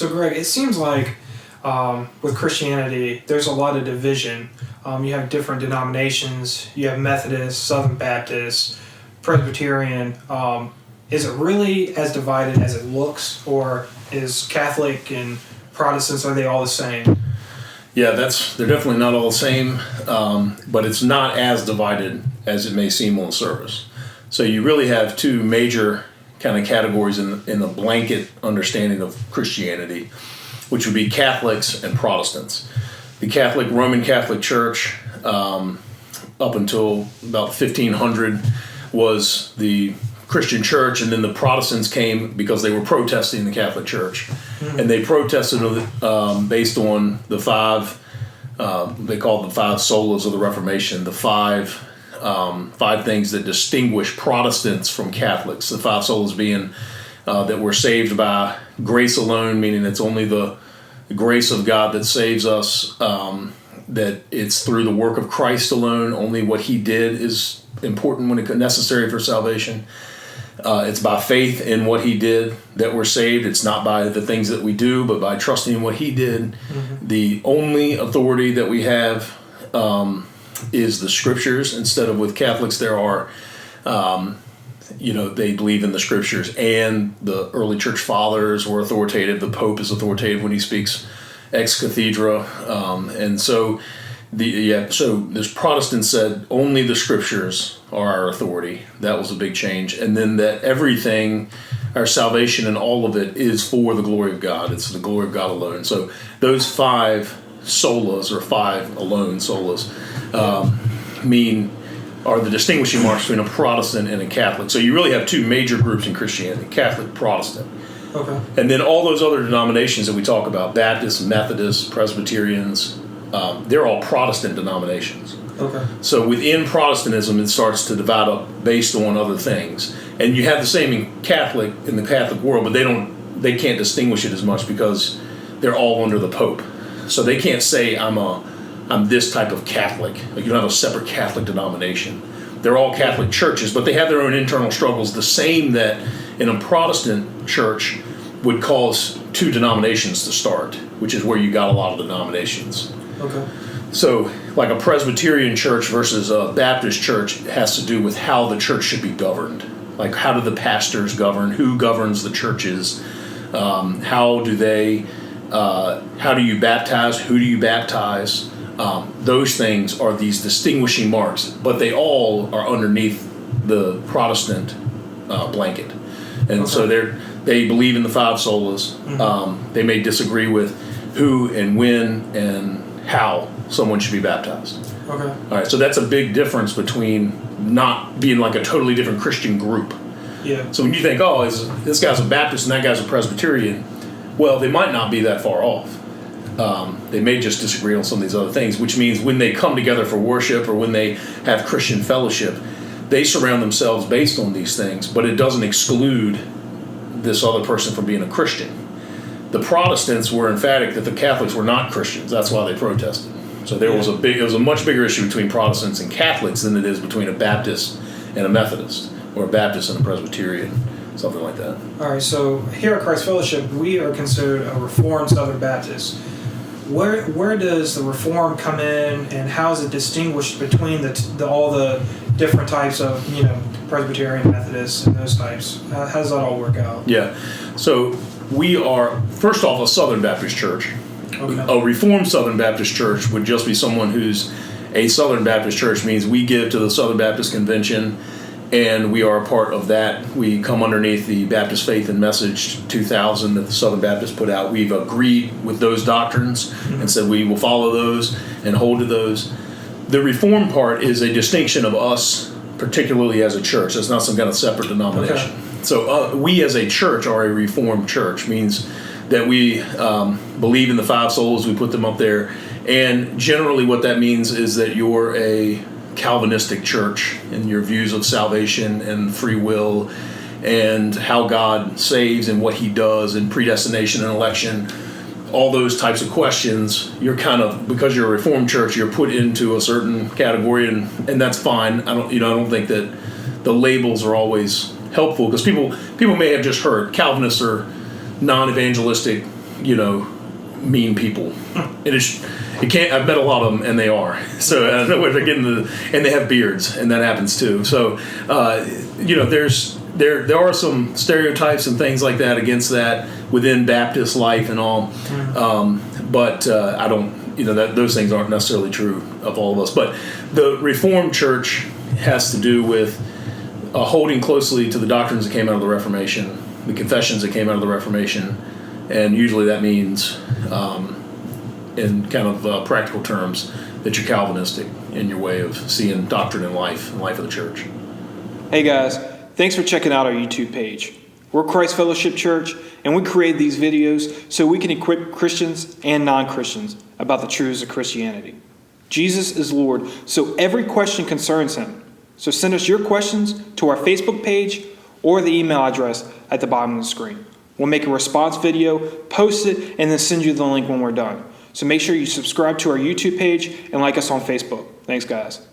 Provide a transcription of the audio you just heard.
So Greg, it seems like with Christianity, there's a lot of division. You have different denominations. You have Methodist, Southern Baptist, Presbyterian. Is it really as divided as it looks, or is Catholic and Protestants, are they all the same? Yeah, they're definitely not all the same, but it's not as divided as it may seem on the surface. So you really have two major kind of categories in the blanket understanding of Christianity, which would be Catholics and Protestants. The Roman Catholic Church, up until about 1500, was the Christian church, and then the Protestants came because they were protesting the Catholic Church. Mm-hmm. And they protested based on the five, they called the five solas of the Reformation, the five things that distinguish Protestants from Catholics. The five solas being that we're saved by grace alone, meaning it's only the grace of God that saves us, that it's through the work of Christ alone, only what he did is important when it's necessary for salvation. It's by faith in what he did that we're saved. It's not by the things that we do, but by trusting in what he did. Mm-hmm. The only authority that we have is the Scriptures. Instead of with Catholics, there are, they believe in the Scriptures, and the early church fathers were authoritative. The Pope is authoritative when he speaks ex cathedra, and so this Protestant said only the Scriptures are our authority. That was a big change. And then that everything, our salvation and all of it, is for the glory of God. It's the glory of God alone. So those five solas, or five alone solas, are the distinguishing marks between a Protestant and a Catholic. So you really have two major groups in Christianity, Catholic, Protestant. Okay. And then all those other denominations that we talk about, Baptists, Methodists, Presbyterians, they're all Protestant denominations. Okay. So within Protestantism, it starts to divide up based on other things, and you have the same in the Catholic world, but they can't distinguish it as much because they're all under the Pope. So they can't say I'm this type of Catholic. Like, you don't have a separate Catholic denomination. They're all Catholic churches, but they have their own internal struggles. The same that in a Protestant church would cause two denominations to start, which is where you got a lot of denominations. Okay. So, like a Presbyterian church versus a Baptist church has to do with how the church should be governed. Like, how do the pastors govern? Who governs the churches? How do you baptize? Who do you baptize? Those things are these distinguishing marks, but they all are underneath the Protestant blanket. And so they believe in the five solas. Mm-hmm. They may disagree with who and when and how someone should be baptized. Okay. All right, so that's a big difference between not being like a totally different Christian group. Yeah. So when you think, this guy's a Baptist and that guy's a Presbyterian, well, they might not be that far off. They may just disagree on some of these other things, which means when they come together for worship or when they have Christian fellowship, they surround themselves based on these things, but it doesn't exclude this other person from being a Christian. The Protestants were emphatic that the Catholics were not Christians. That's why they protested. So it was a much bigger issue between Protestants and Catholics than it is between a Baptist and a Methodist, or a Baptist and a Presbyterian, something like that. All right, so here at Christ Fellowship, we are considered a Reformed Southern Baptist. Where does the Reform come in, and how is it distinguished between all the different types of, Presbyterian, Methodist, and those types? How does that all work out? Yeah, so we are, first off, a Southern Baptist church. Okay. A Reformed Southern Baptist church would just be someone who's a Southern Baptist church, means we give to the Southern Baptist Convention, and we are a part of that. We come underneath the Baptist Faith and Message 2000 that the Southern Baptists put out. We've agreed with those doctrines and said we will follow those and hold to those. The Reformed part is a distinction of us, particularly as a church. That's not some kind of separate denomination. Okay. So we as a church are a Reformed church, means that we believe in the five solas. We put them up there. And generally what that means is that you're a Calvinistic church in your views of salvation and free will and how God saves and what he does and predestination and election, all those types of questions. You're kind of, because you're a Reformed church, you're put into a certain category, and that's fine. I don't think that the labels are always helpful, because people may have just heard Calvinists are non-evangelistic mean people. It can't. I've met a lot of them, and they are. So I know where they're getting and they have beards, and that happens too. So there are some stereotypes and things like that against that within Baptist life and all. But I don't. That those things aren't necessarily true of all of us. But the Reformed Church has to do with holding closely to the doctrines that came out of the Reformation, the confessions that came out of the Reformation, and usually that means, in kind of practical terms, that you're Calvinistic in your way of seeing doctrine and life of the church. Hey guys, thanks for checking out our YouTube page. We're Christ Fellowship Church, and we create these videos so we can equip Christians and non-Christians about the truths of Christianity. Jesus is Lord, so every question concerns him. So send us your questions to our Facebook page or the email address at the bottom of the screen. We'll make a response video, post it, and then send you the link when we're done. So make sure you subscribe to our YouTube page and like us on Facebook. Thanks, guys.